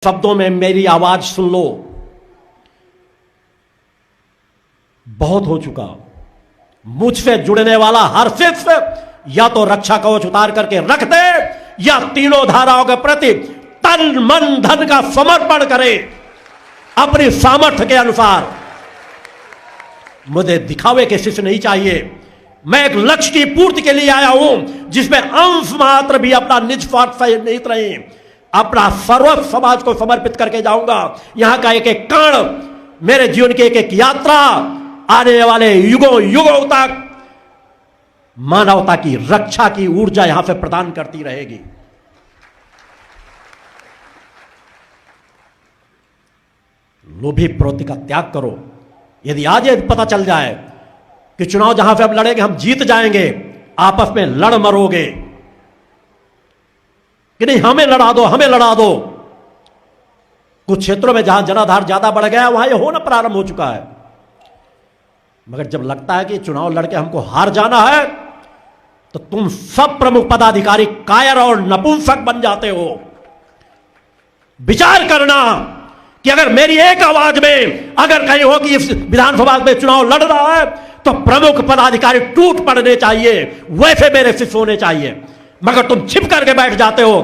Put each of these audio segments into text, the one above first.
शब्दों में मेरी आवाज सुन लो। बहुत हो चुका। मुझसे जुड़ने वाला हर शिष्य या तो रक्षा कवच उतार करके रख दे या तीनों धाराओं के प्रति तन मन धन का समर्पण करे अपनी सामर्थ्य के अनुसार। मुझे दिखावे के शिष्य नहीं चाहिए। मैं एक लक्ष्य की पूर्ति के लिए आया हूं जिसमें अंश मात्र भी अपना निज स्वार्थ नहीं रहे, अपना सर्वस्व समाज को समर्पित करके जाऊंगा। यहां का एक एक कण मेरे जीवन की एक एक यात्रा आने वाले युगों युगों तक मानवता की रक्षा की ऊर्जा यहां से प्रदान करती रहेगी। लोभी प्रवृत्ति का त्याग करो। यदि आज ये पता चल जाए कि चुनाव जहां से अब लड़ेंगे हम जीत जाएंगे, आपस में लड़ मरोगे कि नहीं हमें लड़ा दो, हमें लड़ा दो। कुछ क्षेत्रों में जहां जनाधार ज्यादा बढ़ गया वहां यह होना प्रारंभ हो चुका है। मगर जब लगता है कि चुनाव लड़के हमको हार जाना है तो तुम सब प्रमुख पदाधिकारी कायर और नपुंसक बन जाते हो। विचार करना कि अगर मेरी एक आवाज में अगर कहीं हो कि विधानसभा में चुनाव लड़ रहा है तो प्रमुख पदाधिकारी टूट पड़ने चाहिए, वैसे मेरे शिष्य होने चाहिए। मगर तुम छिप करके बैठ जाते हो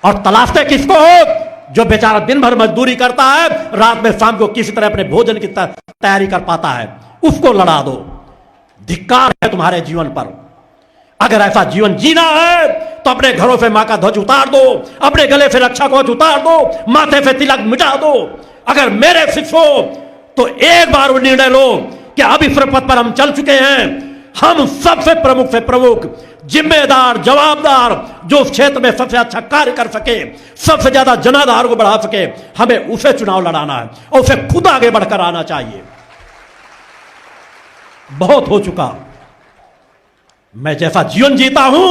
और तलाशते किसको हो? जो बेचारा दिन भर मजदूरी करता है, रात में शाम को किसी तरह अपने भोजन की तैयारी कर पाता है, उसको लड़ा दो। धिक्कार है तुम्हारे जीवन पर। अगर ऐसा जीवन जीना है तो अपने घरों से मां का ध्वज उतार दो, अपने गले से रक्षा कवच उतार दो, माथे से तिलक मिटा दो। अगर मेरे शिष्य हो तो एक बार वो निर्णय लो कि अब इस पथ पर हम चल चुके हैं। हम सबसे प्रमुख से प्रमुख जिम्मेदार जवाबदार जो उस क्षेत्र में सबसे अच्छा कार्य कर सके, सबसे ज्यादा जनाधार को बढ़ा सके, हमें उसे चुनाव लड़ाना है और उसे खुद आगे बढ़कर आना चाहिए। बहुत हो चुका। मैं जैसा जीवन जीता हूं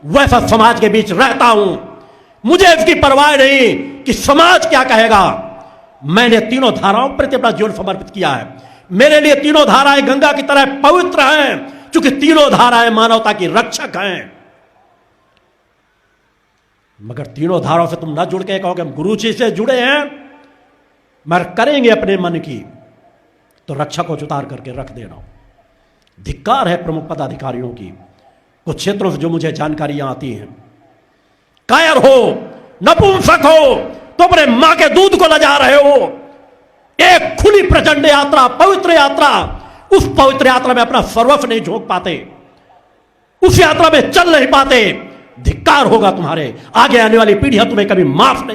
वैसा समाज के बीच रहता हूं। मुझे इसकी परवाह नहीं कि समाज क्या कहेगा। मैंने तीनों धाराओं पर अपना जीवन समर्पित किया है। मेरे लिए तीनों धाराएं गंगा की तरह पवित्र हैं, क्योंकि तीनों धाराएं मानवता की रक्षक हैं। मगर तीनों धाराओं से तुम ना जुड़ के कहोगे हम गुरु जी से जुड़े हैं, मगर करेंगे अपने मन की तो रक्षा को उतार करके रख देना। धिक्कार है प्रमुख पदाधिकारियों की। कुछ क्षेत्रों से जो मुझे जानकारियां आती हैं, कायर हो, नपुंसक हो, तो अपने मां के दूध को लजा रहे हो। एक खुली प्रचंड यात्रा, पवित्र यात्रा, उस पवित्र यात्रा में अपना सर्वस्व नहीं झोंक पाते, उस यात्रा में चल नहीं पाते। धिक्कार होगा तुम्हारे। आगे आने वाली पीढ़ियां तुम्हें कभी माफ नहीं